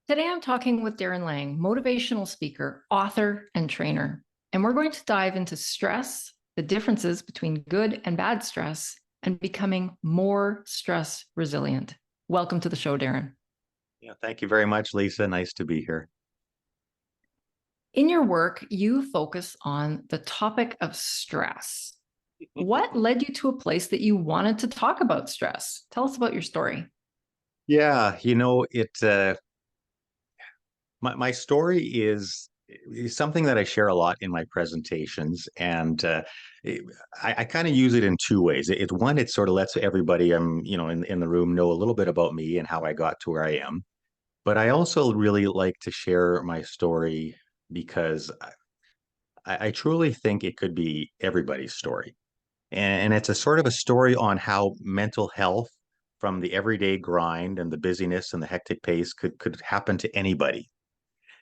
Today, I'm talking with Darren Lang, motivational speaker, author, and trainer. And we're going to dive into stress, the differences between good and bad stress, and becoming more stress resilient. Welcome to the show, Darren. Yeah, thank you very much, Lisa. Nice to be here. In your work, you focus on the topic of stress. What led you to a place that you wanted to talk about stress? Tell us about your story. Yeah, my story is something that I share a lot in my presentations, and I kind of use it in two ways. One, it sort of lets everybody in the room know a little bit about me and how I got to where I am. But I also really like to share my story because I truly think it could be everybody's story. And it's a sort of a story on how mental health from the everyday grind and the busyness and the hectic pace could happen to anybody.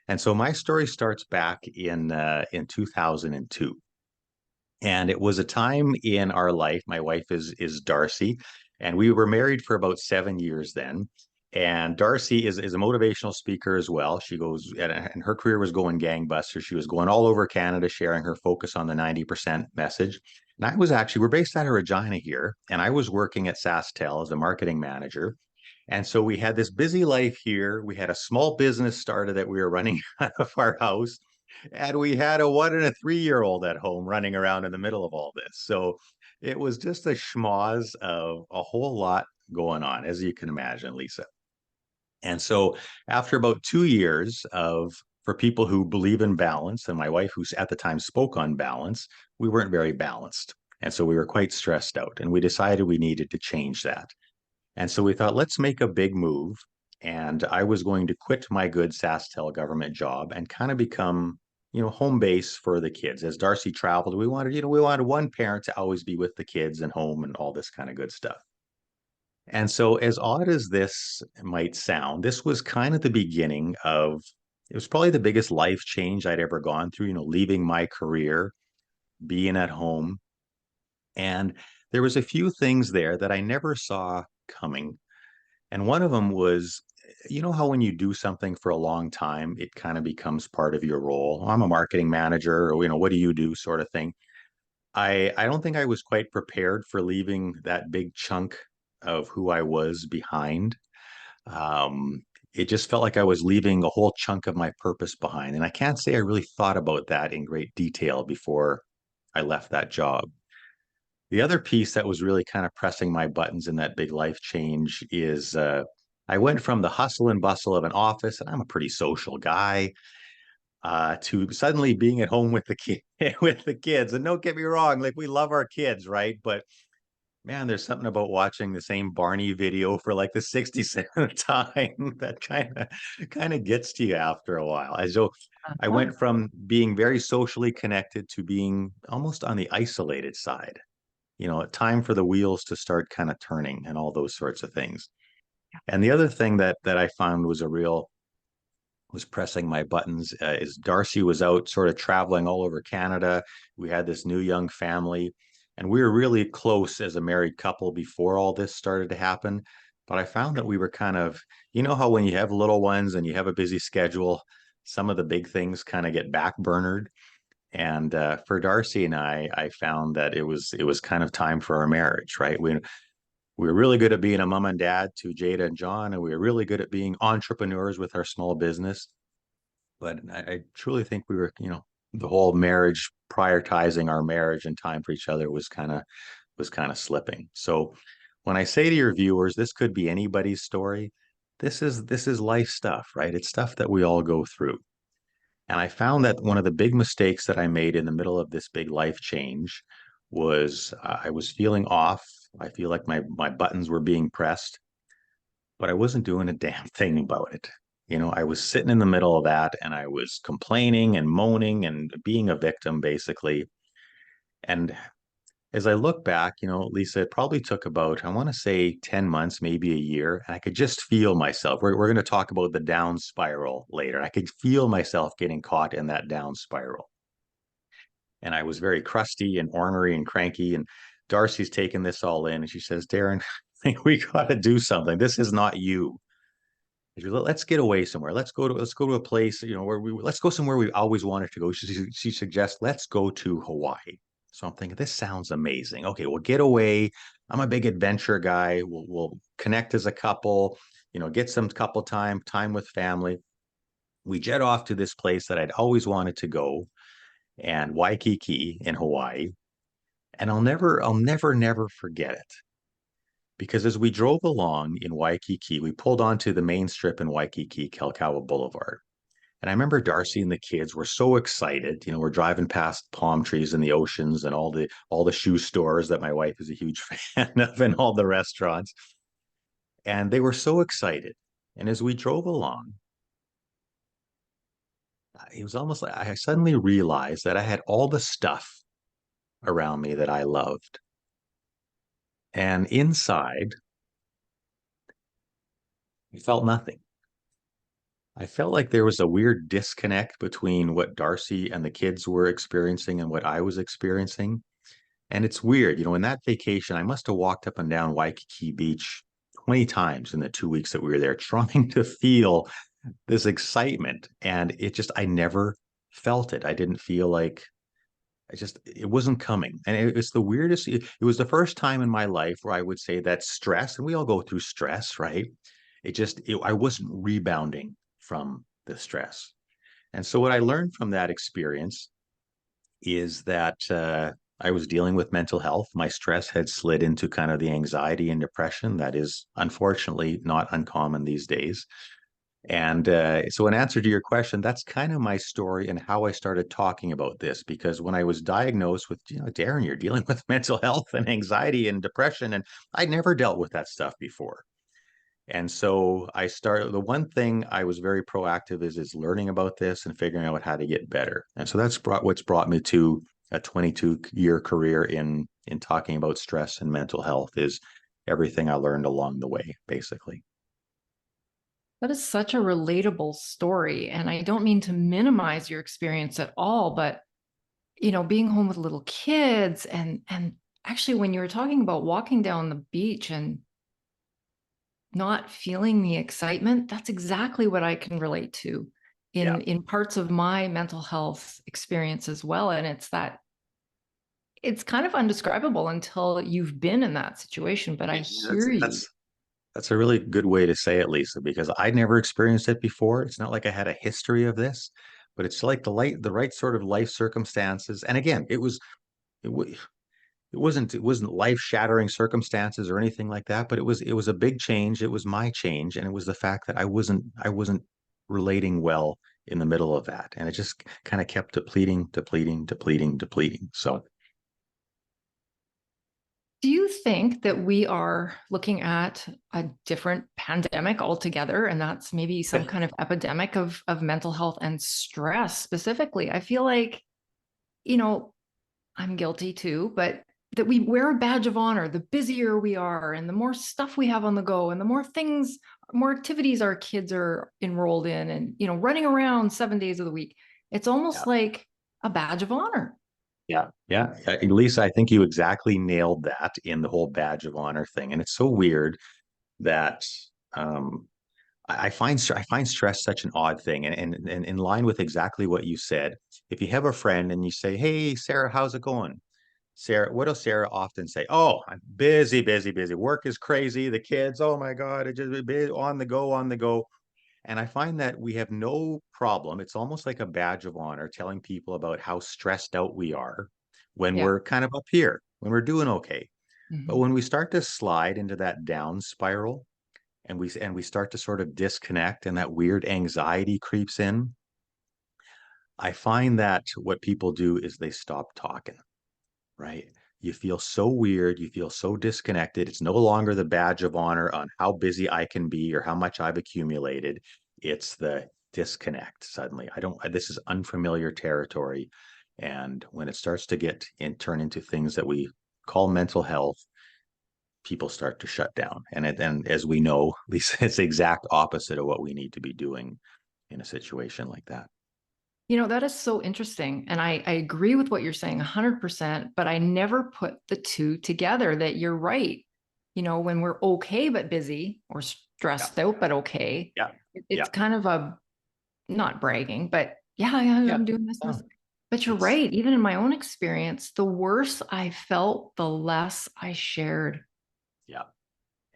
And so my story starts back in 2002. And it was a time in our life. My wife is Darcy, and we were married for about 7 years then. And Darcy is a motivational speaker as well. She goes, and her career was going gangbusters. She was going all over Canada, sharing her focus on the 90% message. And we're based out of Regina here, and I was working at SaskTel as a marketing manager. And so we had this busy life here. We had a small business started that we were running out of our house. And we had a 1 and a 3-year-old at home running around in the middle of all this. So it was just a schmoz of a whole lot going on, as you can imagine, Lisa. And so after about 2 years for people who believe in balance, and my wife, who at the time spoke on balance, we weren't very balanced. And so we were quite stressed out, and we decided we needed to change that. And so we thought, let's make a big move. And I was going to quit my good SaskTel government job and kind of become, home base for the kids. As Darcy traveled, we wanted one parent to always be with the kids and home and all this kind of good stuff. And so, as odd as this might sound, this was kind of the beginning of, it was probably the biggest life change I'd ever gone through, leaving my career, being at home. And there was a few things there that I never saw coming. And one of them was, how when you do something for a long time, it kind of becomes part of your role. I'm a marketing manager, or, what do you do sort of thing. I don't think I was quite prepared for leaving that big chunk of who I was behind. Um, it just felt like I was leaving a whole chunk of my purpose behind. And I can't say I really thought about that in great detail before I left that job. The other piece that was really kind of pressing my buttons in that big life change is I went from the hustle and bustle of an office, and I'm a pretty social guy, to suddenly being at home with the kid with the kids. And don't get me wrong, like we love our kids, right? But man, there's something about watching the same Barney video for like the 67th time that kind of gets to you after a while. As though I Uh-huh. went from being very socially connected to being almost on the isolated side. Time for the wheels to start kind of turning and all those sorts of things. And the other thing that I found was pressing my buttons is Darcy was out sort of traveling all over Canada. We had this new young family, and we were really close as a married couple before all this started to happen. But I found that we were kind of, how when you have little ones and you have a busy schedule, some of the big things kind of get backburnered. And for Darcy and I found that it was kind of time for our marriage, right? We were really good at being a mom and dad to Jada and John, and we were really good at being entrepreneurs with our small business. But I truly think we were, the whole marriage, prioritizing our marriage and time for each other was kind of slipping. So when I say to your viewers, this could be anybody's story. This is life stuff, right? It's stuff that we all go through. And I found that one of the big mistakes that I made in the middle of this big life change was I was feeling off. I feel like my buttons were being pressed, but I wasn't doing a damn thing about it. I was sitting in the middle of that and I was complaining and moaning and being a victim, basically. And as I look back, Lisa, it probably took about, I want to say 10 months, maybe a year. And I could just feel myself. We're going to talk about the down spiral later. I could feel myself getting caught in that down spiral. And I was very crusty and ornery and cranky. And Darcy's taking this all in. And she says, Darren, we got to do something. This is not you. Let's get away somewhere. Let's go to a place, where let's go somewhere we always wanted to go. She suggests, let's go to Hawaii. So I'm thinking, this sounds amazing. Okay, we'll get away. I'm a big adventure guy. We'll connect as a couple, get some couple time with family. We jet off to this place that I'd always wanted to go, and Waikiki in Hawaii. And I'll never forget it. Because as we drove along in Waikiki, we pulled onto the main strip in Waikiki, Kalkaua Boulevard. And I remember Darcy and the kids were so excited. We're driving past palm trees and the oceans and all the shoe stores that my wife is a huge fan of, and all the restaurants. And they were so excited. And as we drove along, it was almost like I suddenly realized that I had all the stuff around me that I loved. And inside, I felt nothing. I felt like there was a weird disconnect between what Darcy and the kids were experiencing and what I was experiencing. And it's weird, in that vacation, I must have walked up and down Waikiki Beach 20 times in the 2 weeks that we were there, trying to feel this excitement. And I never felt it. I didn't feel like it wasn't coming. And it's the weirdest. It was the first time in my life where I would say that stress, and we all go through stress, right? I wasn't rebounding from the stress. And so what I learned from that experience is that I was dealing with mental health. My stress had slid into kind of the anxiety and depression that is unfortunately not uncommon these days. And so, in answer to your question, that's kind of my story and how I started talking about this. Because when I was diagnosed with, Darren, you're dealing with mental health and anxiety and depression, and I'd never dealt with that stuff before. And so the one thing I was very proactive is learning about this and figuring out how to get better. And so that's what's brought me to a 22-year career in talking about stress and mental health, is everything I learned along the way, basically. That is such a relatable story. And I don't mean to minimize your experience at all, but being home with little kids and actually when you were talking about walking down the beach and not feeling the excitement, that's exactly what I can relate to Yeah. in parts of my mental health experience as well. And it's kind of undescribable until you've been in that situation, but I Yeah, hear you. that's a really good way to say it, Lisa, because I never experienced it before. It's not like I had a history of this, but it's like the right sort of life circumstances. And again, it, wa- it wasn't life-shattering circumstances or anything like that, but it was a big change. It was my change, and it was the fact that I wasn't relating well in the middle of that, and it just kind of kept depleting, depleting, depleting, depleting. So Do you think that we are looking at a different pandemic altogether? And that's maybe some kind of epidemic of mental health and stress specifically. I feel like, you know, I'm guilty too, but that we wear a badge of honor the busier we are and the more stuff we have on the go and the more activities our kids are enrolled in and, running around 7 days of the week. It's yeah, almost like a badge of honor. yeah, yeah. Lisa, I think you exactly nailed that in the whole badge of honor thing, and it's so weird that um, I find stress such an odd thing, and in line with exactly what you said. If you have a friend and you say, "Hey, Sarah, how's it going?" Sarah, what does Sarah often say? Oh, I'm busy, busy, busy. Work is crazy. The kids, oh my God, it just be on the go, on the go. And I find that we have no problem. It's almost like a badge of honor telling people about how stressed out we are when Yeah. we're kind of up here, when we're doing okay. But Mhm. when we start to slide into that down spiral, and we start to sort of disconnect and that weird anxiety creeps in, I find that what people do is they stop talking, right? You feel so weird, you feel so disconnected. It's no longer the badge of honor on how busy I can be or how much I've accumulated. It's the disconnect suddenly. This is unfamiliar territory. And when it starts to turn into things that we call mental health, people start to shut down. And as we know, Lisa, it's the exact opposite of what we need to be doing in a situation like that. That is so interesting. And I agree with what you're saying 100%, but I never put the two together that you're right. When we're okay but busy or Yeah. stressed out, but okay. Yeah. It's Yeah. kind of a not bragging, but yeah, Yeah. I'm doing No, this. But you're it's right. Even in my own experience, the worse I felt, the less I shared. yeah.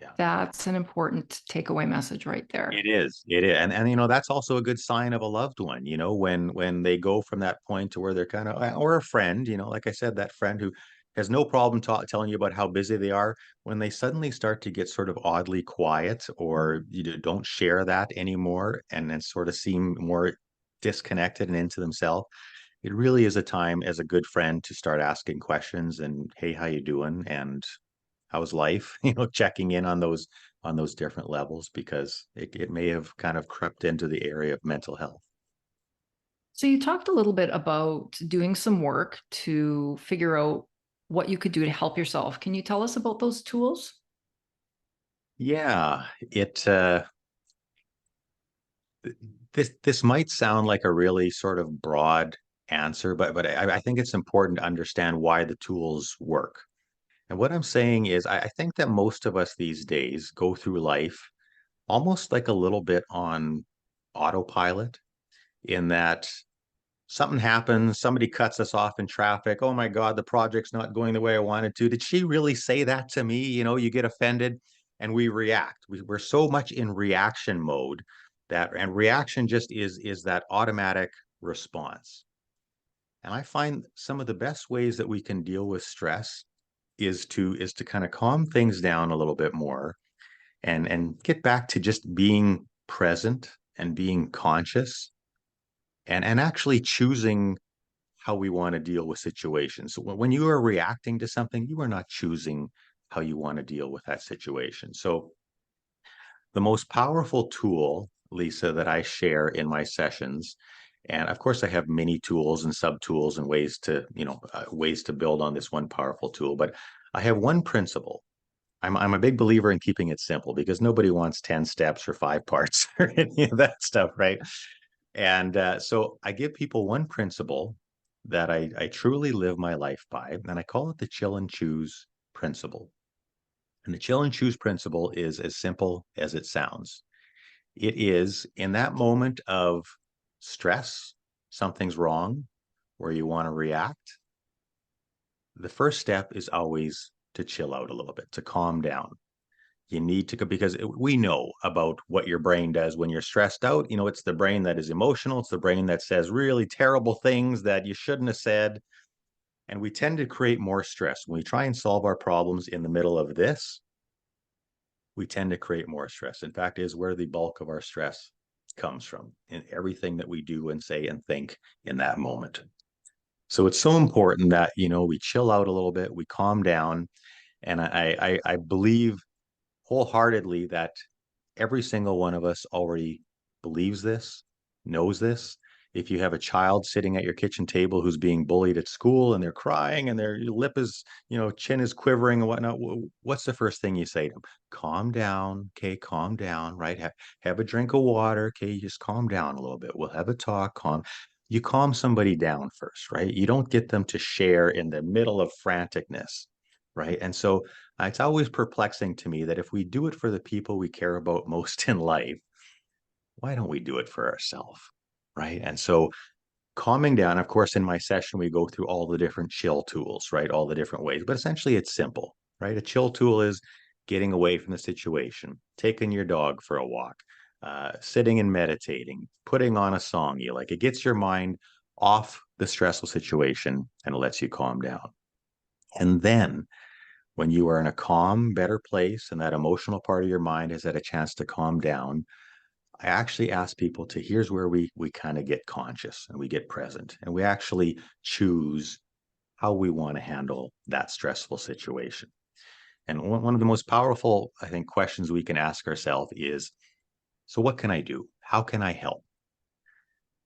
Yeah. That's an important takeaway message right there. It is. It is. And you know, that's also a good sign of a loved one, you know, when they go from that point to where they're kind of or a friend, you know, like I said, that friend who has no problem telling you about how busy they are, when they suddenly start to get sort of oddly quiet or don't share that anymore and sort of seem more disconnected and into themselves, it really is a time as a good friend to start asking questions and hey, how you doing? And how's life? You know, checking in on those different levels because it may have kind of crept into the area of mental health. So you talked a little bit about doing some work to figure out what you could do to help yourself. Can you tell us about those tools? Yeah, it this might sound like a really sort of broad answer, but I think it's important to understand why the tools work. And what I'm saying is I think that most of us these days go through life almost like a little bit on autopilot in that something happens, somebody cuts us off in traffic. Oh my God, the project's not going the way I wanted to. Did she really say that to me? You know, you get offended and we react. We're so much in reaction mode that, and reaction just is that automatic response. And I find some of the best ways that we can deal with stress is to kind of calm things down a little bit more and get back to just being present and being conscious and actually choosing how we want to deal with situations. So when you are reacting to something, you are not choosing how you want to deal with that situation. So the most powerful tool, Lisa, that I share in my sessions, and of course I have many tools and sub tools and ways to, ways to build on this one powerful tool, but I have one principle. I'm a big believer in keeping it simple because nobody wants 10 steps or 5 parts or any of that stuff, right? And so I give people one principle that I truly live my life by, and I call it the chill and choose principle. And the chill and choose principle is as simple as it sounds. It is in that moment of stress, something's wrong, where you want to react. The first step is always to chill out a little bit, to calm down. You need to, because we know about what your brain does when you're stressed out. You know, it's the brain that is emotional. It's the brain that says really terrible things that you shouldn't have said. And we tend to create more stress. When we try and solve our problems in the middle of this, we tend to create more stress. In fact, is where the bulk of our stress comes from in everything that we do and say and think in that moment. So it's so important that, you know, we chill out a little bit, we calm down. And I believe wholeheartedly that every single one of us already believes this, knows this. If you have a child sitting at your kitchen table who's being bullied at school and they're crying and their lip is, chin is quivering and whatnot, what's the first thing you say to them? Calm down. Okay, calm down, right? Have a drink of water. Okay, just calm down a little bit. We'll have a talk. Calm. You calm somebody down first, right? You don't get them to share in the middle of franticness, right? And so it's always perplexing to me that if we do it for the people we care about most in life, why don't we do it for ourselves? Right. And so calming down, of course, in my session, we go through all the different chill tools, right? All the different ways, but essentially it's simple, right? A chill tool is getting away from the situation, taking your dog for a walk, sitting and meditating, putting on a song you like. It gets your mind off the stressful situation and lets you calm down. And then when you are in a calm, better place and that emotional part of your mind has had a chance to calm down, I actually ask people to here's where we kind of get conscious and we get present and we actually choose how we want to handle that stressful situation. And one of the most powerful, I think, questions we can ask ourselves is, so what can I do? How can I help?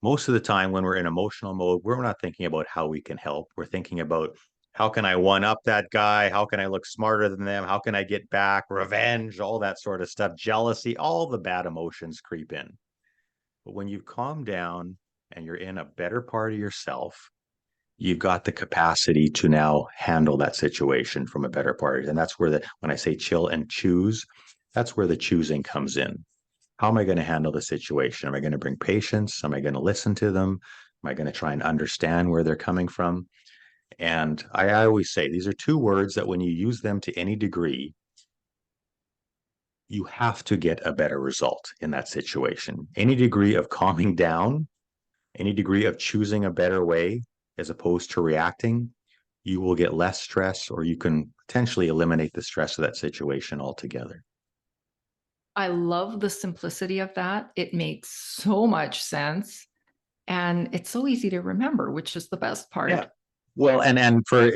Most of the time when we're in emotional mode, we're not thinking about how we can help. We're thinking about how can I one up that guy? How can I look smarter than them? How can I get back? Revenge, all that sort of stuff, jealousy, all the bad emotions creep in. But when you calm down and you're in a better part of yourself, you've got the capacity to now handle that situation from a better part. And that's where when I say chill and choose, That's where the choosing comes in. How am I going to handle the situation? Am I going to bring patience? Am I going to listen to them? Am I going to try and understand where they're coming from? And I always say these are two words that when you use them to any degree, you have to get a better result in that situation. Any degree of calming down, any degree of choosing a better way as opposed to reacting, you will get less stress, or you can potentially eliminate the stress of that situation altogether. I love the simplicity of that. It makes so much sense. And it's so easy to remember, which is the best Yeah. part. Well, and for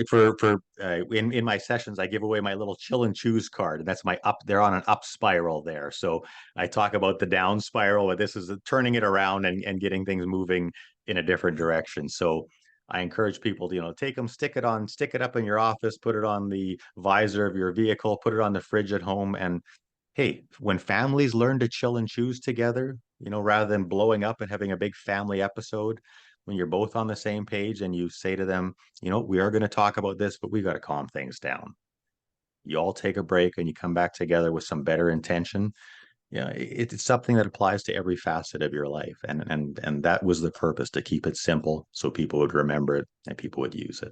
in my sessions, I give away my little chill and choose card, and that's my up. They're on an up spiral there, so I talk about the down spiral, but this is turning it around and getting things moving in a different direction. So I encourage people to take them, stick it up in your office, put it on the visor of your vehicle, put it on the fridge at home, and hey, when families learn to chill and choose together, rather than blowing up and having a big family episode, when you're both on the same page and you say to them, we are going to talk about this, but we got to calm things down. You all take a break and you come back together with some better intention. Yeah, it's something that applies to every facet of your life, and that was the purpose, to keep it simple so people would remember it and people would use it.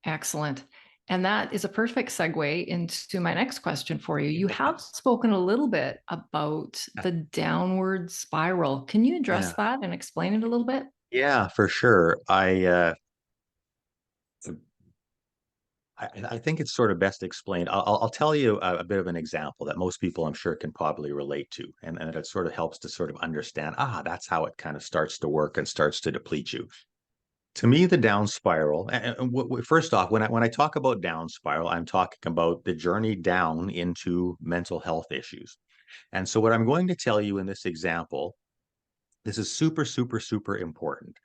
Excellent. And that is a perfect segue into my next question for you. You have spoken a little bit about the downward spiral. Can you address Yeah, that and explain it a little bit? yeah, for sure. I think it's sort of best explained. I'll tell you a bit of an example that most people, I'm sure, can probably relate to, and it sort of helps to sort of understand. That's how it kind of starts to work and starts to deplete you. To me, the down spiral. First off, when I talk about down spiral, I'm talking about the journey down into mental health issues. And so, what I'm going to tell you in this example, this is super, super, super important.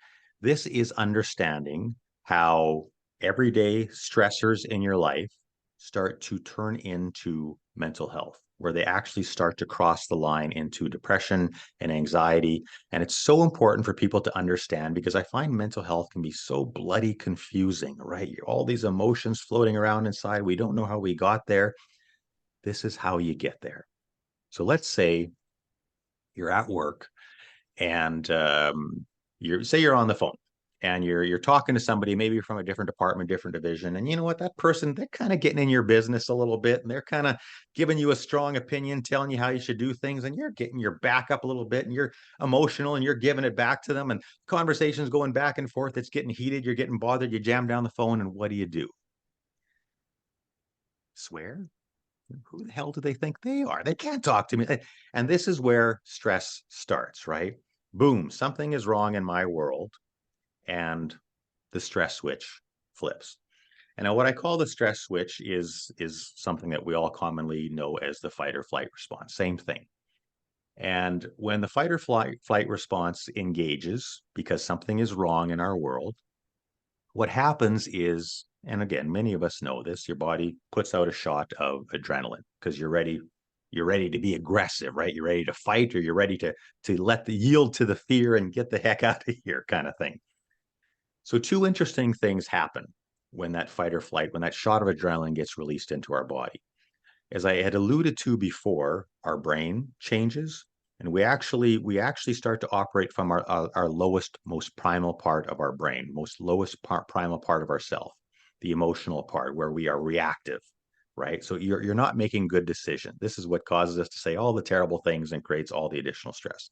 This is understanding how everyday stressors in your life start to turn into mental health, where they actually start to cross the line into depression and anxiety. And it's so important for people to understand, because I find mental health can be so bloody confusing, right? All these emotions floating around inside. We don't know how we got there. This is how you get there. So let's say you're at work and you're on the phone and you're talking to somebody, maybe from a different department, different division, and you know what, that person, they're kind of getting in your business a little bit, and they're kind of giving you a strong opinion, telling you how you should do things, and you're getting your back up a little bit, and you're emotional, and you're giving it back to them, and conversations going back and forth, it's getting heated, you're getting bothered, you jam down the phone, and what do? Swear? Who the hell do they think they are? They can't talk to me. And this is where stress starts, right? Boom, something is wrong in my world, and the stress switch flips. And now what I call the stress switch is something that we all commonly know as the fight or flight response. Same thing. And when the fight or flight response engages because something is wrong in our world, what happens is, and again, many of us know this, your body puts out a shot of adrenaline because you're ready to be aggressive, right? You're ready to fight, or you're ready to let the yield to the fear and get the heck out of here, kind of thing. So two interesting things happen when that fight or flight, when that shot of adrenaline gets released into our body. As I had alluded to before, our brain changes, and we actually start to operate from our lowest, most primal part of our brain, most lowest primal part of ourself, the emotional part, where we are reactive, right? So you're not making good decisions. This is what causes us to say all the terrible things and creates all the additional stress.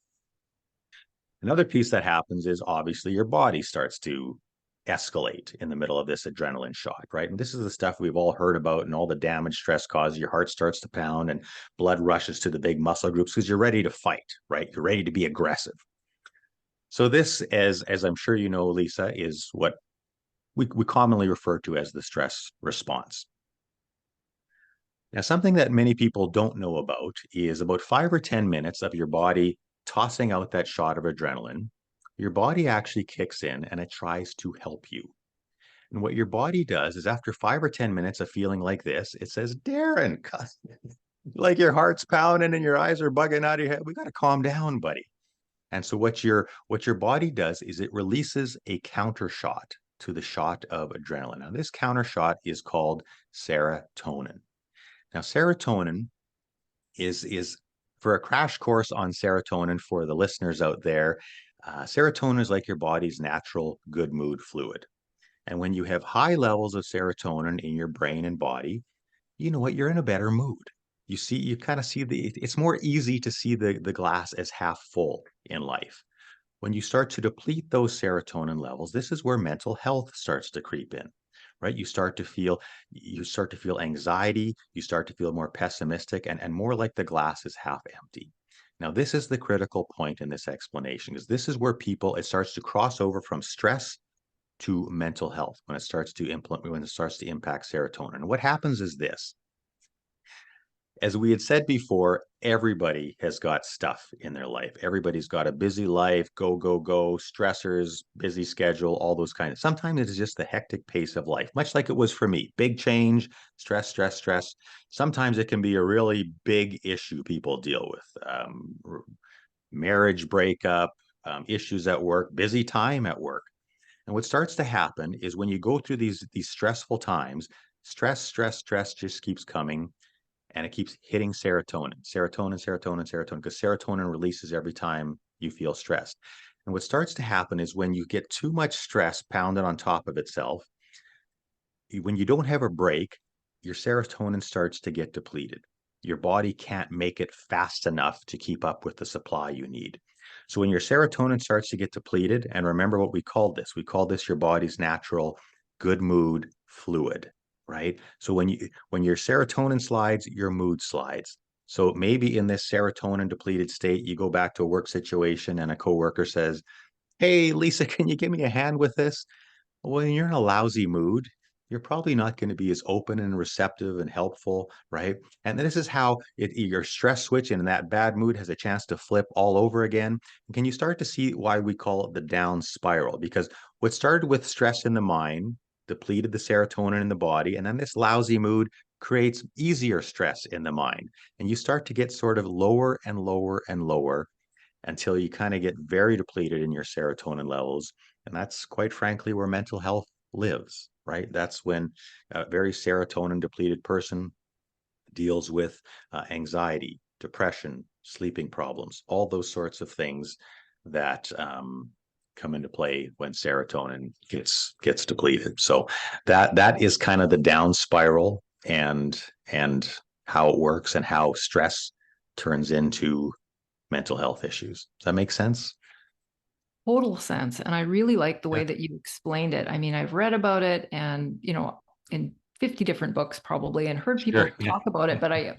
Another piece that happens is, obviously, your body starts to escalate in the middle of this adrenaline shot, right? And this is the stuff we've all heard about, and all the damage stress causes. Your heart starts to pound and blood rushes to the big muscle groups because you're ready to fight, right? You're ready to be aggressive. So this, as I'm sure you know, Lisa, is what we commonly refer to as the stress response. Now, something that many people don't know is about 5 or 10 minutes of your body tossing out that shot of adrenaline, your body actually kicks in and it tries to help you. And what your body does is, after 5 or 10 minutes of feeling like this, it says, Darren, like your heart's pounding and your eyes are bugging out of your head. We got to calm down, buddy. And so what your body does is it releases a counter shot to the shot of adrenaline. Now, this counter shot is called serotonin. Now, serotonin is for a crash course on serotonin for the listeners out there. Serotonin is like your body's natural good mood fluid. And when you have high levels of serotonin in your brain and body, you know what? You're in a better mood. You kind of see it's more easy to see the glass as half full in life. When you start to deplete those serotonin levels, this is where mental health starts to creep in, right? You start to feel anxiety, you start to feel more pessimistic and more like the glass is half empty. Now, this is the critical point in this explanation, because this is where it starts to cross over from stress to mental health when it starts to impact serotonin. And what happens is this: as we had said before, everybody has got stuff in their life. Everybody's got a busy life, go, go, go, stressors, busy schedule, all those kinds of. Sometimes it is just the hectic pace of life, much like it was for me. Big change, stress, stress, stress. Sometimes it can be a really big issue people deal with. Marriage breakup, issues at work, busy time at work. And what starts to happen is when you go through these stressful times, stress, stress, stress just keeps coming, and it keeps hitting serotonin, serotonin, serotonin, serotonin, because serotonin releases every time you feel stressed. And what starts to happen is when you get too much stress pounded on top of itself, when you don't have a break, your serotonin starts to get depleted. Your body can't make it fast enough to keep up with the supply you need. So when your serotonin starts to get depleted, and remember what we call this your body's natural good mood fluid, right? So when your serotonin slides, your mood slides. So maybe in this serotonin depleted state, you go back to a work situation and a coworker says, "Hey, Lisa, can you give me a hand with this?" When you're in a lousy mood, you're probably not going to be as open and receptive and helpful, right? And this is how your stress switch in that bad mood has a chance to flip all over again. Can you start to see why we call it the down spiral? Because what started with stress in the mind depleted the serotonin in the body, and then this lousy mood creates easier stress in the mind. And you start to get sort of lower and lower and lower until you kind of get very depleted in your serotonin levels. And that's quite frankly where mental health lives, right? That's when a very serotonin depleted person deals with anxiety, depression, sleeping problems, all those sorts of things that come into play when serotonin gets depleted. So that is kind of the down spiral and how it works and how stress turns into mental health issues. Does that make sense? Total sense. And I really like the Yeah. way that you explained it. I mean, I've read about it and, in 50 different books probably and heard Sure. people Yeah. talk about it, but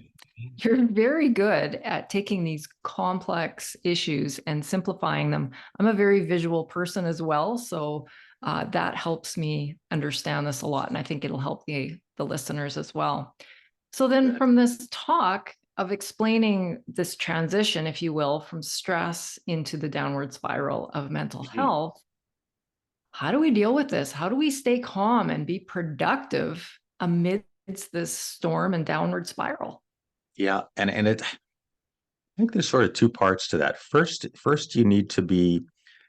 you're very good at taking these complex issues and simplifying them. I'm a very visual person as well, so that helps me understand this a lot, and I think it'll help the listeners as well. So then, Good. from this talk of explaining this transition, if you will, from stress into the downward spiral of mental Mhm. health, how do we deal with this? How do we stay calm and be productive amidst this storm and downward spiral? Yeah. And I think there's sort of two parts to that. First,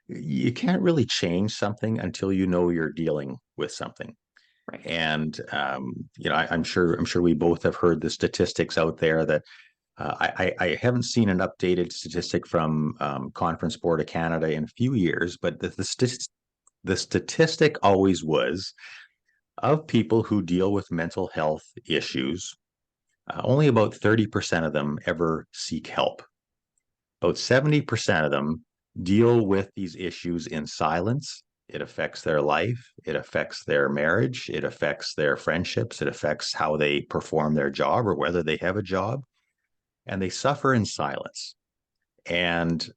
you can't really change something until you know you're dealing with something. Right. And I'm sure we both have heard the statistics out there that I haven't seen an updated statistic from Conference Board of Canada in a few years, but the statistic always was of people who deal with mental health issues, only about 30% of them ever seek help. About 70% of them deal with these issues in silence. It affects their life, it affects their marriage, it affects their friendships, it affects how they perform their job or whether they have a job, and they suffer in silence. And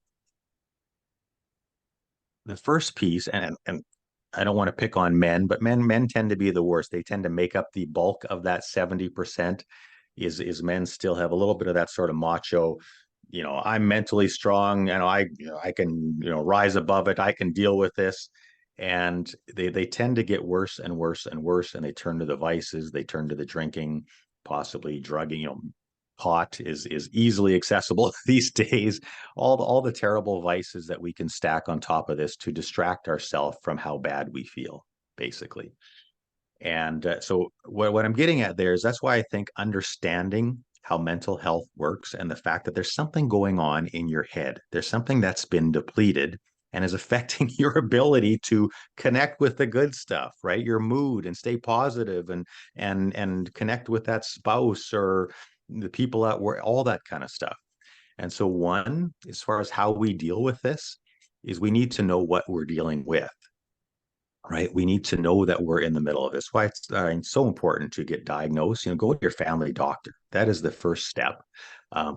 the first piece, and I don't want to pick on men, but men tend to be the worst. They tend to make up the bulk of that 70%. Is men still have a little bit of that sort of macho, I'm mentally strong and I can, rise above it. I can deal with this. And they tend to get worse and worse and worse, and they turn to the vices, they turn to the drinking, possibly drugging, pot is easily accessible these days. All the terrible vices that we can stack on top of this to distract ourselves from how bad we feel, basically. And so what I'm getting at there is that's why I think understanding how mental health works and the fact that there's something going on in your head. There's something that's been depleted and is affecting your ability to connect with the good stuff, right? Your mood, and stay positive, and connect with that spouse or the people at work, all that kind of stuff. And so one, as far as how we deal with this, is we need to know what we're dealing with, right? We need to know that we're in the middle of this. Why it's so important to get diagnosed. Go to your family doctor. That is the first step.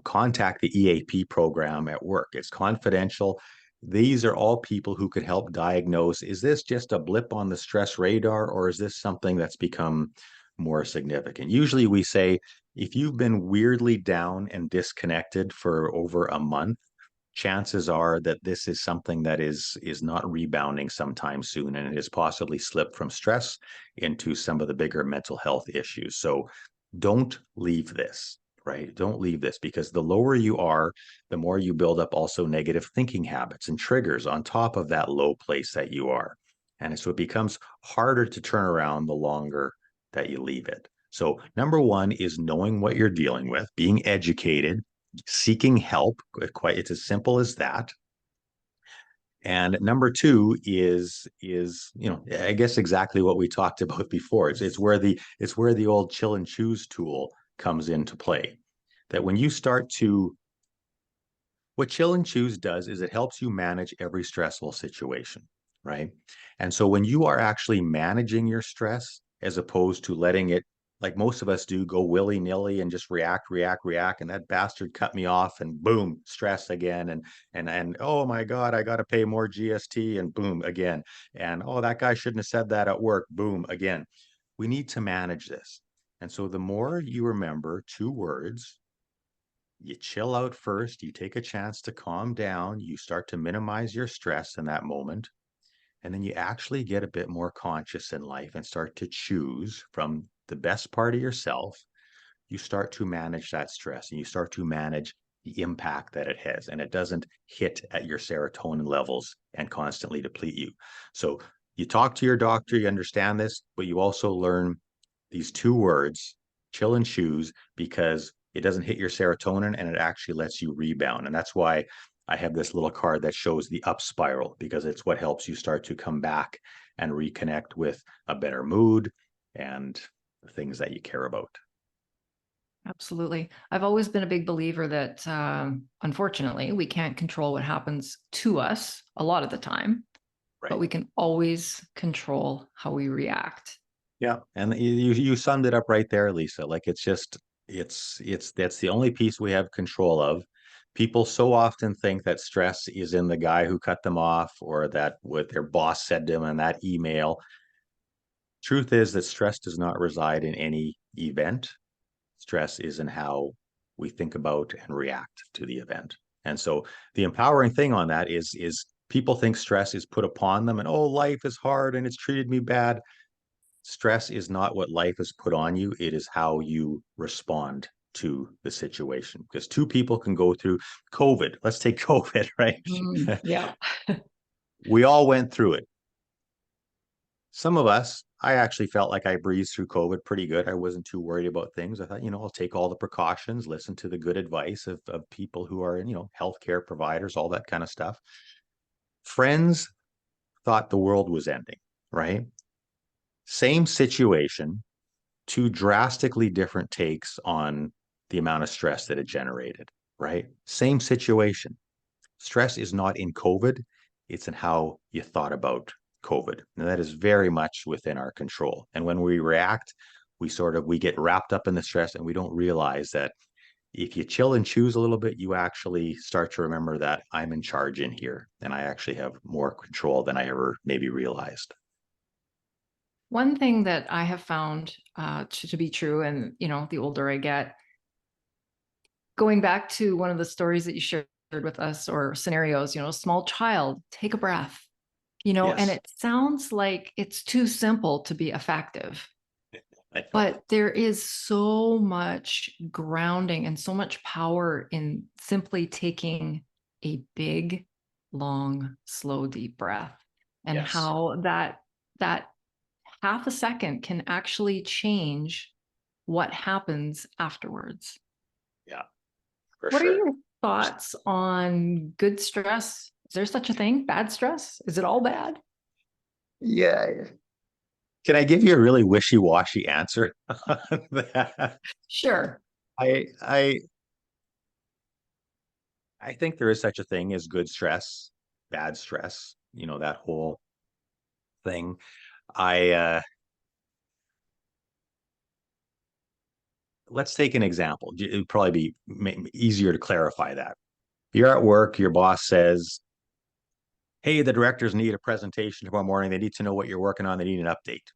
Contact the EAP program at work. It's confidential. These are all people who could help diagnose, is this just a blip on the stress radar, or is this something that's become more significant? Usually we say, if you've been weirdly down and disconnected for over a month, chances are that this is something that is not rebounding sometime soon, and it has possibly slipped from stress into some of the bigger mental health issues. So don't leave this, right? Don't leave this, because the lower you are, the more you build up also negative thinking habits and triggers on top of that low place that you are. And so it becomes harder to turn around the longer that you leave it. So number one is knowing what you're dealing with, being educated, seeking help. It's as simple as that. And number two is I guess exactly what we talked about before. It's where the old chill and choose tool comes into play. That when you start to what chill and choose does is it helps you manage every stressful situation, right? And so when you are actually managing your stress, as opposed to letting it, like most of us do, go willy-nilly and just react, and that bastard cut me off, and boom, stress again, and oh my God, I got to pay more GST, and boom, again. And oh, that guy shouldn't have said that at work, boom, again. We need to manage this. And so the more you remember two words, you chill out first, you take a chance to calm down, you start to minimize your stress in that moment, and then you actually get a bit more conscious in life and start to choose from the best part of yourself. You start to manage that stress, and you start to manage the impact that it has, and it doesn't hit at your serotonin levels and constantly deplete you. So you talk to your doctor, you understand this, but you also learn these two words, chill and choose, because it doesn't hit your serotonin and it actually lets you rebound. And that's why I have this little card that shows the up spiral, because it's what helps you start to come back and reconnect with a better mood and the things that you care about. Absolutely. I've always been a big believer that, unfortunately, we can't control what happens to us a lot of the time, but Right. we can always control how we react. Yeah. And you summed it up right there, Lisa. Like it's that's the only piece we have control of. People so often think that stress is in the guy who cut them off, or that what their boss said to them in that email. Truth is that stress does not reside in any event. Stress is in how we think about and react to the event. And so the empowering thing on that is people think stress is put upon them, and oh, life is hard and it's treated me bad. Stress is not what life has put on you. It is how you respond to the situation. Because two people can go through COVID. Let's take COVID, right? Yeah. We all went through it. Some of us, I actually felt like I breezed through COVID pretty good. I wasn't too worried about things. I thought, I'll take all the precautions, listen to the good advice of people who are, healthcare providers, all that kind of stuff. Friends thought the world was ending, right? Same situation, two drastically different takes on the amount of stress that it generated, right? Same situation. Stress is not in COVID, it's in how you thought about COVID. And that is very much within our control. And when we react, we get wrapped up in the stress, and we don't realize that if you chill and choose a little bit, you actually start to remember that I'm in charge in here, and I actually have more control than I ever maybe realized. One thing that I have found to be true, and the older I get, going back to one of the stories that you shared with us, or scenarios, a small child, take a breath, and Yes. it sounds like it's too simple to be effective. I know. But there is so much grounding and so much power in simply taking a big, long, slow, deep breath, and Yes. how that half a second can actually change what happens afterwards. Yeah, for What are sure. your thoughts on good stress? Is there such a thing? Bad stress? Is it all bad? Yeah. Can I give you a really wishy-washy answer on that? Sure. I I I think there is such a thing as good stress, bad stress, that whole thing. I Let's take an example. It'd probably be easier to clarify that. You're at work, your boss says, "Hey, the directors need a presentation tomorrow morning. They need to know what you're working on. They need an update."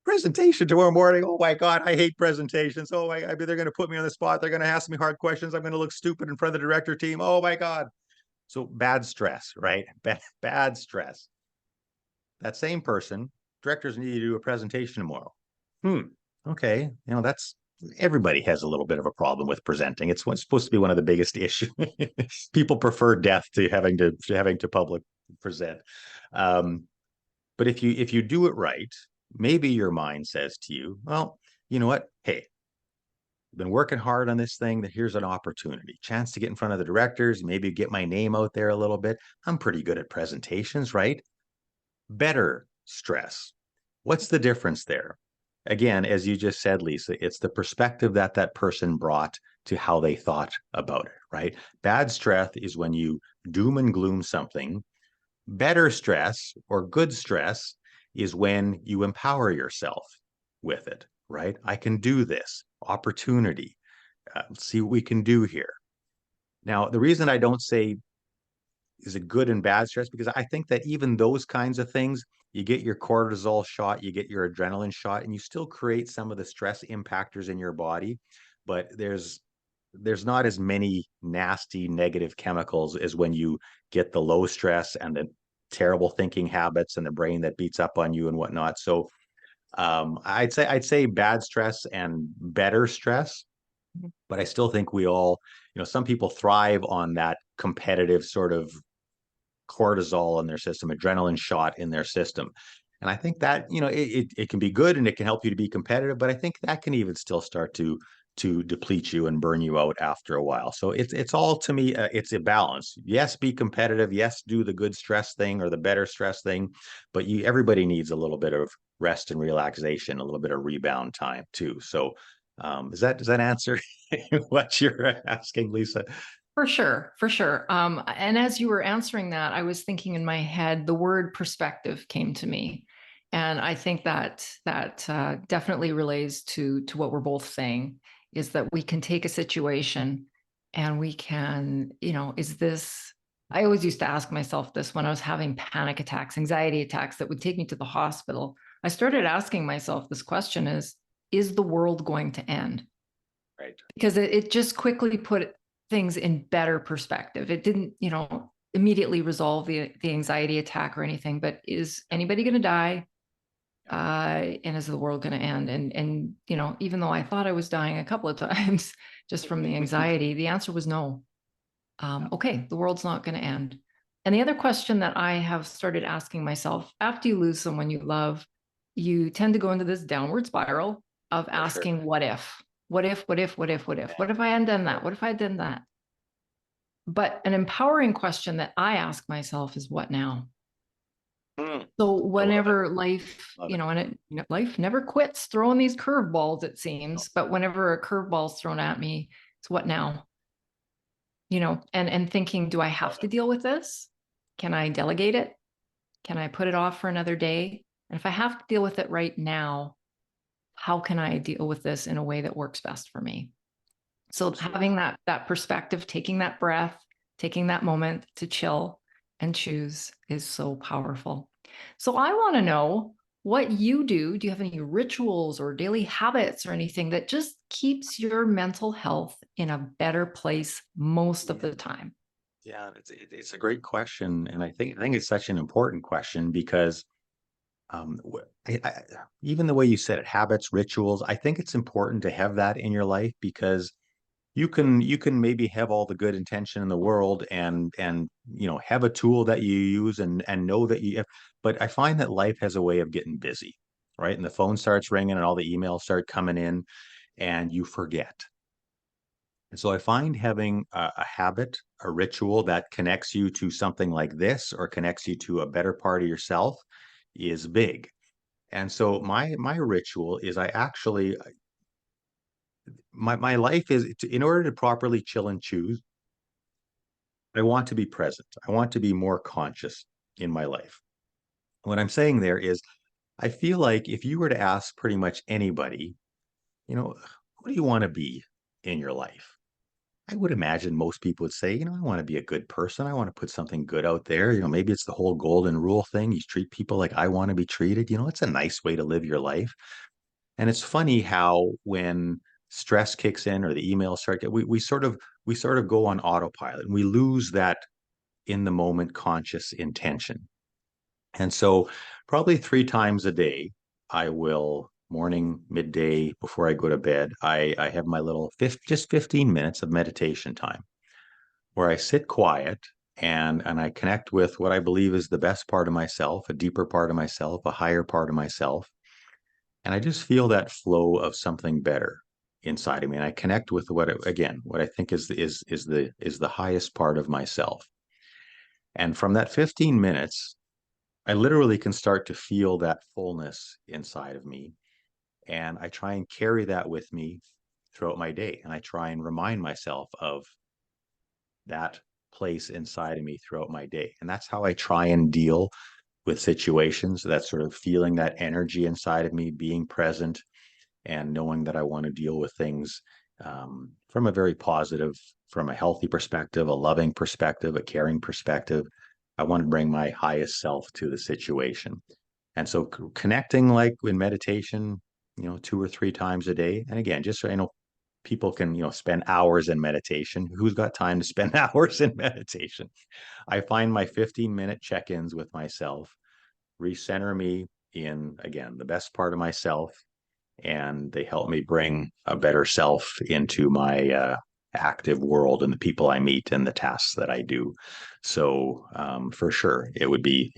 Presentation tomorrow morning. Oh my God, I hate presentations. Oh my, they're going to put me on the spot. They're going to ask me hard questions. I'm going to look stupid in front of the director team. Oh my God. So bad stress, right? Bad stress. That same person, directors need to do a presentation tomorrow. Hmm. Okay. That's everybody has a little bit of a problem with presenting. It's what's supposed to be one of the biggest issues. People prefer death to having to public present. Um, but if you do it right, maybe your mind says to you, well, you know what? Hey, I've been working hard on this thing. That here's an opportunity, chance to get in front of the directors, maybe get my name out there a little bit. I'm pretty good at presentations, right? Better stress. What's the difference there? Again, as you just said, Lisa, it's the perspective that that person brought to how they thought about it, right? Bad stress is when you doom and gloom something. Better stress or good stress is when you empower yourself with it, right? I can do this. Opportunity. Let's see what we can do here. Now, the reason I don't say is it good and bad stress, because I think that even those kinds of things, you get your cortisol shot, you get your adrenaline shot, and you still create some of the stress impactors in your body, but there's not as many nasty negative chemicals as when you get the low stress and the terrible thinking habits and the brain that beats up on you and whatnot. So I'd say bad stress and better stress, but I still think we all, some people thrive on that competitive sort of cortisol in their system, adrenaline shot in their system. And I think that, it can be good and it can help you to be competitive, but I think that can even still start to deplete you and burn you out after a while. So it's all, to me, it's a balance. Yes, be competitive. Yes, do the good stress thing or the better stress thing, but everybody needs a little bit of rest and relaxation, a little bit of rebound time too. So does that answer what you're asking, Lisa? For sure, for sure. And as you were answering that, I was thinking in my head, the word perspective came to me, and I think that definitely relates to what we're both saying, is that we can take a situation and we can, is this? I always used to ask myself this when I was having panic attacks, anxiety attacks that would take me to the hospital. I started asking myself this question: is the world going to end? Right. Because it just quickly put things in better perspective. It didn't, immediately resolve the anxiety attack or anything, but is anybody going to die? And is the world going to end? And even though I thought I was dying a couple of times just from the anxiety, the answer was no. Okay, the world's not going to end. And the other question that I have started asking myself, after you lose someone you love, you tend to go into this downward spiral of For sure. asking, what if? What if, what if, what if, what if? What if I hadn't done that? What if I had done that? But an empowering question that I ask myself is, what now? Hmm. So I love it. whenever life, Love it. life never quits throwing these curveballs, it No. seems. But whenever a curveball is thrown at me, it's what now? And thinking, do I Love have to it. deal with this? Can I delegate it? Can I put it off for another day? And if I have to deal with it right now, how can I deal with this in a way that works best for me? So Absolutely. having that perspective, taking that breath, taking that moment to chill and choose is so powerful. So I want to know what you do. Do you have any rituals or daily habits or anything that just keeps your mental health in a better place most of Yeah. the time? Yeah, it's a great question, and I think it's such an important question because um, wh- even the way you said it, habits, rituals, I think it's important to have that in your life because you can maybe have all the good intention in the world and have a tool that you use and know that you have, but I find that life has a way of getting busy, right? And the phone starts ringing and all the emails start coming in and you forget. And so I find having a habit, a ritual that connects you to something like this or connects you to a better part of yourself is big. And so my ritual is I actually my life is in order to properly chill and choose, I want to be present. I want to be more conscious in my life. What I'm saying there is I feel like if you were to ask pretty much anybody, who do you want to be in your life? I would imagine most people would say, I want to be a good person. I want to put something good out there. Maybe it's the whole golden rule thing. You treat people like I want to be treated. It's a nice way to live your life. And it's funny how when stress kicks in or the emails start, we sort of go on autopilot and we lose that in the moment conscious intention. And so probably 3 times a day, I will morning, midday, before I go to bed, I have my little just 15 minutes of meditation time where I sit quiet and I connect with what I believe is the best part of myself, a deeper part of myself, a higher part of myself. And I just feel that flow of something better inside of me. And I connect with what I think is the highest part of myself. And from that 15 minutes, I literally can start to feel that fullness inside of me. And I try and carry that with me throughout my day. And I try and remind myself of that place inside of me throughout my day. And that's how I try and deal with situations, that sort of feeling that energy inside of me, being present and knowing that I want to deal with things from a very positive, from a healthy perspective, a loving perspective, a caring perspective. I want to bring my highest self to the situation. And so connecting like in meditation, 2 or 3 times a day. And again, just so I know people can, spend hours in meditation. Who's got time to spend hours in meditation? I find my 15-minute check-ins with myself recenter me in, again, the best part of myself, and they help me bring a better self into my active world and the people I meet and the tasks that I do. So for sure, it would be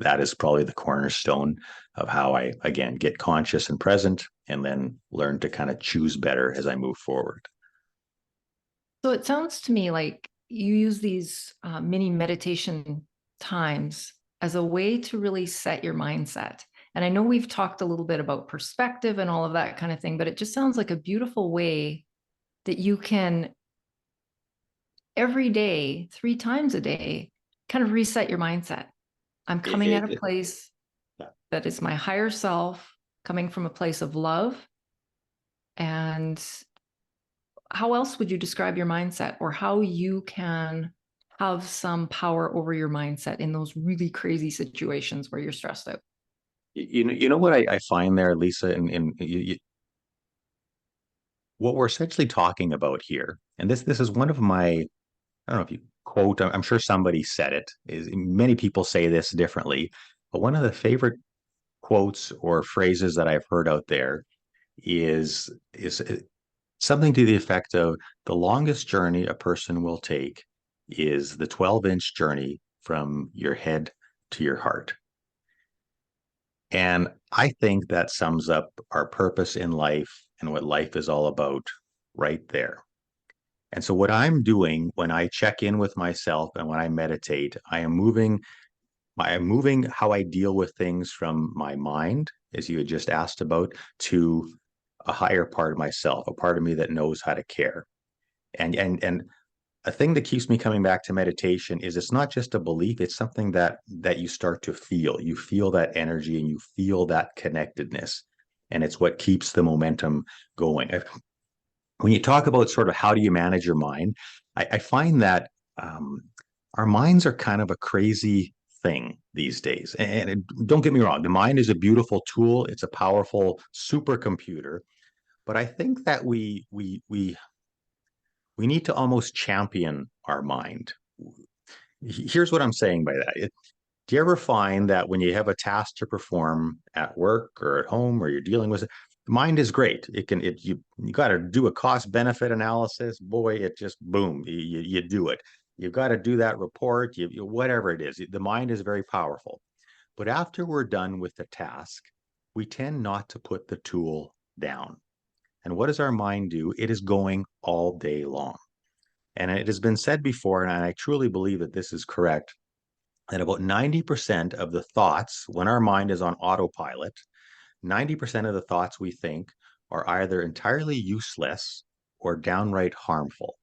that is probably the cornerstone of how I again get conscious and present, and then learn to kind of choose better as I move forward. So it sounds to me like you use these mini meditation times as a way to really set your mindset. And I know we've talked a little bit about perspective and all of that kind of thing, but it just sounds like a beautiful way that you can every day, 3 times a day, kind of reset your mindset. I'm It, coming at it, a it, place yeah. that is my higher self, coming from a place of love. And how else would you describe your mindset, or how you can have some power over your mindset in those really crazy situations where you're stressed out? You know what I find there, Lisa, and what we're essentially talking about here, and this is one of my, I don't know if you quote, I'm sure somebody said it, is many people say this differently, but one of the favorite quotes or phrases that I've heard out there is something to the effect of the longest journey a person will take is the 12-inch journey from your head to your heart. And I think that sums up our purpose in life and what life is all about right there. And so, what I'm doing when I check in with myself and when I meditate, I am moving how I deal with things from my mind, as you had just asked about, to a higher part of myself, a part of me that knows how to care. And a thing that keeps me coming back to meditation is it's not just a belief, it's something that you start to feel. You feel that energy and you feel that connectedness. And it's what keeps the momentum going. When you talk about sort of how do you manage your mind, I find that um, our minds are kind of a crazy thing these days. Don't get me wrong, the mind is a beautiful tool. It's a powerful supercomputer. But I think that we need to almost champion our mind. Here's what I'm saying by that. Do you ever find that when you have a task to perform at work or at home or you're dealing with it, the mind is great. You got to do a cost benefit analysis. Boy, it just boom, you do it. You've got to do that report, whatever it is. The mind is very powerful. But after we're done with the task, we tend not to put the tool down. And what does our mind do? It is going all day long. And it has been said before, and I truly believe that this is correct, that about 90% of the thoughts, when our mind is on autopilot, 90% of the thoughts we think are either entirely useless or downright harmful,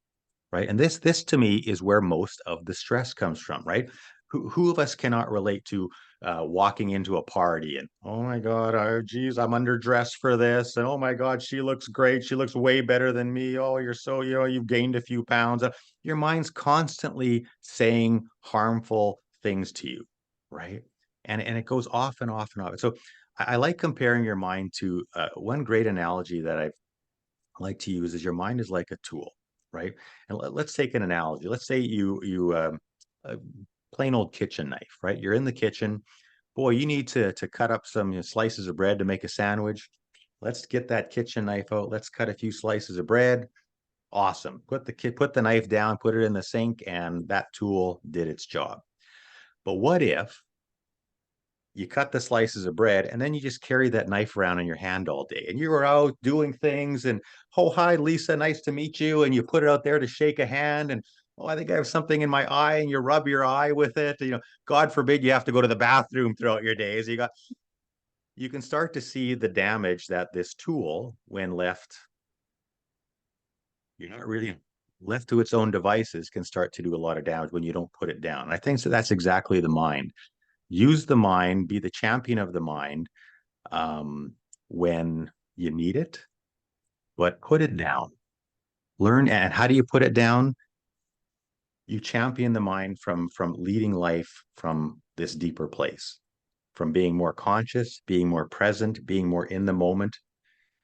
right? And this to me is where most of the stress comes from, right? Who of us cannot relate to walking into a party and, oh my God, oh geez, I'm underdressed for this, and oh my God, she looks great, she looks way better than me. Oh, you're so, you've gained a few pounds. Your mind's constantly saying harmful things to you, right? And it goes off and off and off. So I like comparing your mind to one great analogy that I like to use is your mind is like a tool, right? And let's take an analogy. Let's say you a plain old kitchen knife, right? You're in the kitchen. Boy, you need to cut up some, slices of bread to make a sandwich. Let's get that kitchen knife out. Let's cut a few slices of bread. Awesome. Put the knife down, put it in the sink, and that tool did its job. But what if you cut the slices of bread and then you just carry that knife around in your hand all day and you were out doing things and, oh, hi Lisa, nice to meet you, and you put it out there to shake a hand and, oh, I think I have something in my eye, and you rub your eye with it, God forbid you have to go to the bathroom throughout your days. You can start to see the damage that this tool, when left, you're not really left to its own devices, can start to do a lot of damage when you don't put it down. I think so. That's exactly the mind. Use the mind, be the champion of the mind, um, when you need it, but put it down. Learn. And how do you put it down? You champion the mind from leading life from this deeper place, from being more conscious, being more present, being more in the moment.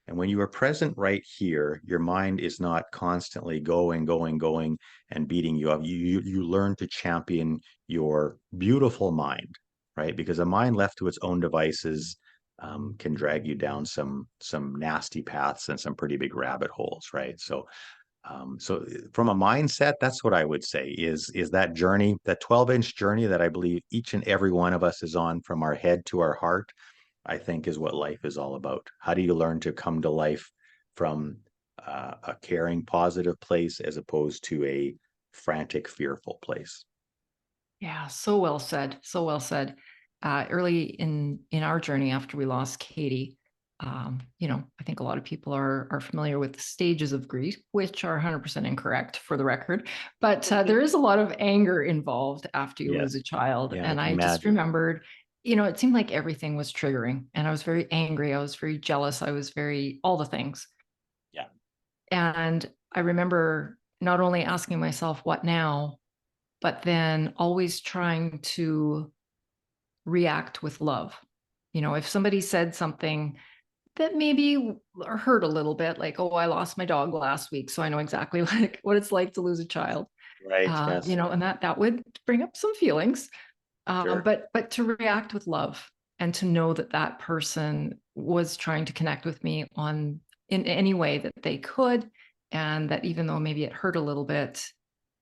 And when you are present right here, your mind is not constantly going, and beating you up. You learn to champion your beautiful mind, right? Because a mind left to its own devices can drag you down some nasty paths and some pretty big rabbit holes, right? So from a mindset, that's what I would say is that journey, that 12-inch journey that I believe each and every one of us is on from our head to our heart, I think is what life is all about. How do you learn to come to life from a caring, positive place as opposed to a frantic, fearful place? Yeah, so well said. So well said. Early in our journey after we lost Katie, I think a lot of people are familiar with the stages of grief, which are 100% incorrect for the record. But there is a lot of anger involved after you lose Yes. a child. Yeah, I And can I just imagine. remembered, it seemed like everything was triggering, and I was very angry. I was very jealous. I was very all the things. Yeah. And I remember not only asking myself, what now? But then always trying to react with love. If somebody said something that maybe hurt a little bit, like, oh, I lost my dog last week, so I know exactly like what it's like to lose a child, Right. Yes. and that would bring up some feelings. Sure. But to react with love and to know that that person was trying to connect with me in any way that they could, and that even though maybe it hurt a little bit,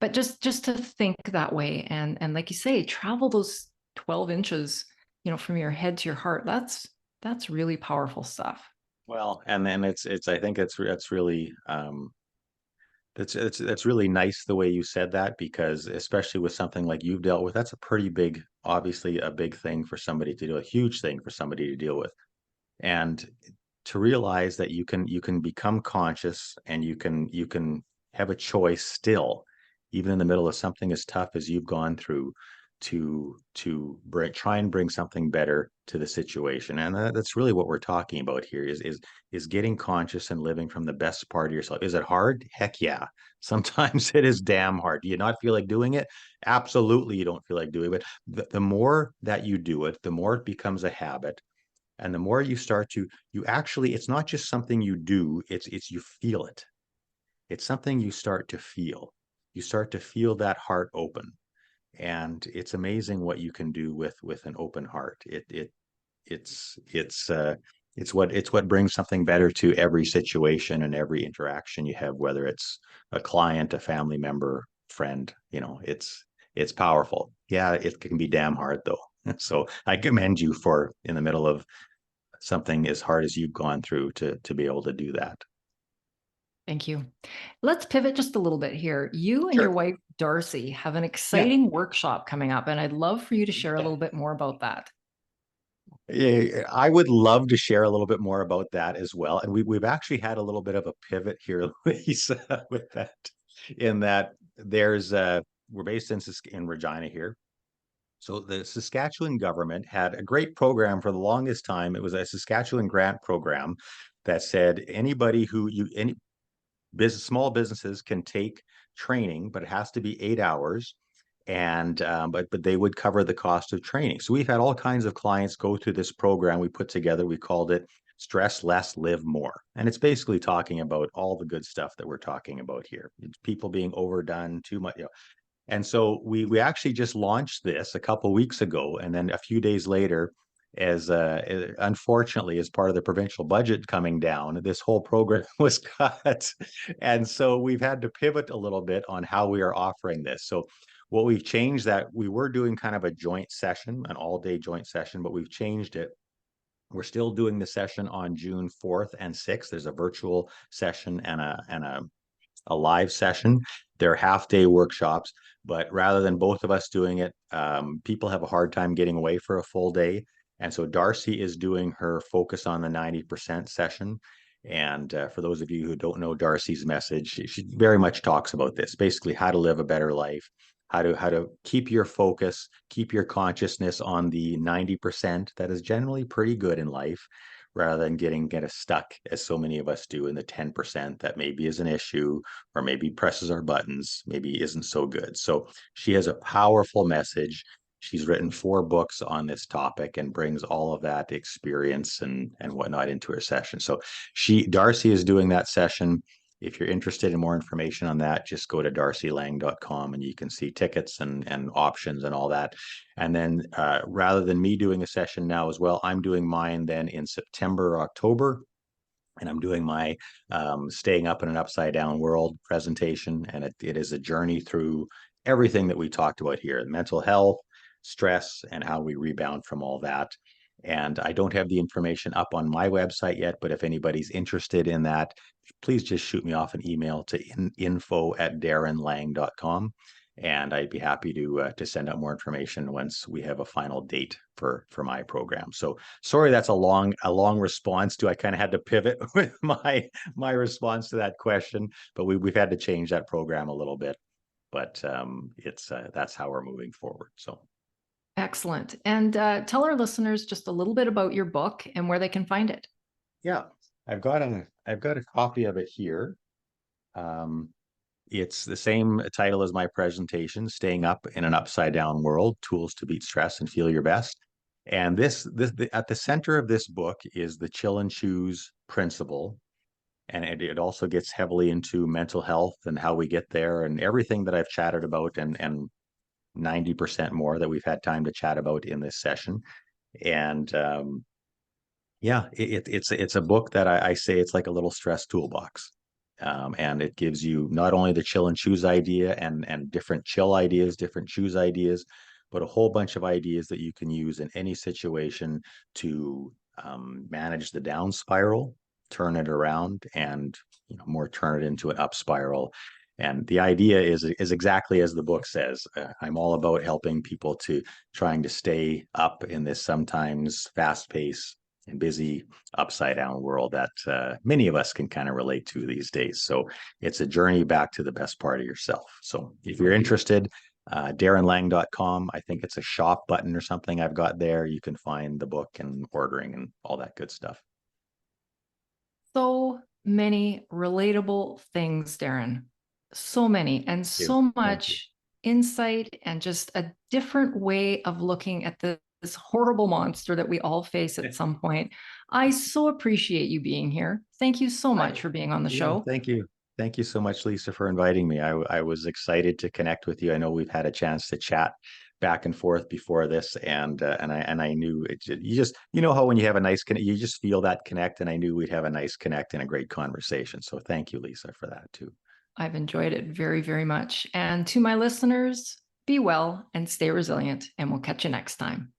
but just to think that way, and like you say, travel those 12 inches, from your head to your heart. That's really powerful stuff. Well, and then it's I think that's really that's really nice the way you said that, because especially with something like you've dealt with, that's a pretty big, obviously a big thing for somebody to do, a huge thing for somebody to deal with. And to realize that you can become conscious, and you can have a choice still, even in the middle of something as tough as you've gone through, try and bring something better to the situation. And that's really what we're talking about here is getting conscious and living from the best part of yourself. Is it hard? Heck yeah. Sometimes it is damn hard. Do you not feel like doing it? Absolutely, you don't feel like doing it. But the more that you do it, the more it becomes a habit, and the more you start to, you actually, it's not just something you do, it's you feel it. It's something you start to feel. You start to feel that heart open. And it's amazing what you can do with an open heart. It's what brings something better to every situation and every interaction you have, whether it's a client, a family member, friend. It's powerful. Yeah, it can be damn hard though. So I commend you for, in the middle of something as hard as you've gone through to be able to do that. Thank you. Let's pivot just a little bit here. You and your Sure. wife, Darcy, have an Yeah. exciting workshop coming up, and I'd love for you to share a little bit more about that. Yeah, I would love to share a little bit more about that as well. And we've actually had a little bit of a pivot here, Lisa, with that, in that there's we're based in Regina here. So the Saskatchewan government had a great program for the longest time. It was a Saskatchewan grant program that said anybody who any small businesses can take training, but it has to be 8 hours. And but they would cover the cost of training. So we've had all kinds of clients go through this program we put together. We called it Stress Less, Live More. And it's basically talking about all the good stuff that we're talking about here. It's people being overdone, too much, and so we actually just launched this a couple weeks ago, and then a few days later, as unfortunately as part of the provincial budget coming down, this whole program was cut, and so we've had to pivot a little bit on how we are offering this. So what we've changed, that we were doing kind of a joint session, an all-day joint session, but we've changed it. We're still doing the session on June 4th and 6th. There's a virtual session and a live session. They're half-day workshops, but rather than both of us doing it, people have a hard time getting away for a full day. And so Darcy is doing her focus on the 90% session. And for those of you who don't know Darcy's message, she very much talks about this, basically how to live a better life, how to keep your focus, keep your consciousness on the 90% that is generally pretty good in life, rather than get us stuck, as so many of us do, in the 10% that maybe is an issue, or maybe presses our buttons, maybe isn't so good. So she has a powerful message. She's written 4 books on this topic and brings all of that experience and whatnot into her session. So Darcy is doing that session. If you're interested in more information on that, just go to darcylang.com and you can see tickets and options and all that. And then rather than me doing a session now as well, I'm doing mine then in September or October. And I'm doing my Staying Up in an Upside Down World presentation. And it is a journey through everything that we talked about here: mental health, stress, and how we rebound from all that. And I don't have the information up on my website yet, but if anybody's interested in that, please just shoot me off an email to info@darrenlang.com, and I'd be happy to send out more information once we have a final date for my program. So sorry, that's a long response to. I kind of had to pivot with my response to that question, but we've had to change that program a little bit. But it's that's how we're moving forward. So Excellent. And tell our listeners just a little bit about your book and where they can find it. yeah, I've got a copy of it here. Um, It's the same title as my presentation: Staying Up in an Upside Down World, Tools to Beat Stress and Feel Your Best. And at the center of this book is the chill and choose principle. And it also gets heavily into mental health and how we get there, and everything that I've chatted about, and 90% more that we've had time to chat about in this session. And yeah, it's a book that I say it's like a little stress toolbox. And it gives you not only the chill and choose idea and different chill ideas, different choose ideas, but a whole bunch of ideas that you can use in any situation to manage the down spiral, turn it around, and more turn it into an up spiral. And the idea is exactly as the book says. I'm all about helping people to trying to stay up in this sometimes fast paced and busy upside down world that many of us can kind of relate to these days. So it's a journey back to the best part of yourself. So if you're interested, darrenlang.com, I think it's a shop button or something I've got there. You can find the book and ordering and all that good stuff. So many relatable things, Darren. So many, and so Thank you. much insight, and just a different way of looking at this horrible monster that we all face at some point. I so appreciate you being here. Thank you so much for being on the Yeah, show. thank you. Thank you so much, Lisa, for inviting me. I was excited to connect with you. I know we've had a chance to chat back and forth before this, and I knew you just how when you have a nice you just feel that connect, and I knew we'd have a nice connect and a great conversation. So thank you, Lisa, for that too. I've enjoyed it very, very much. And to my listeners, be well and stay resilient, and we'll catch you next time.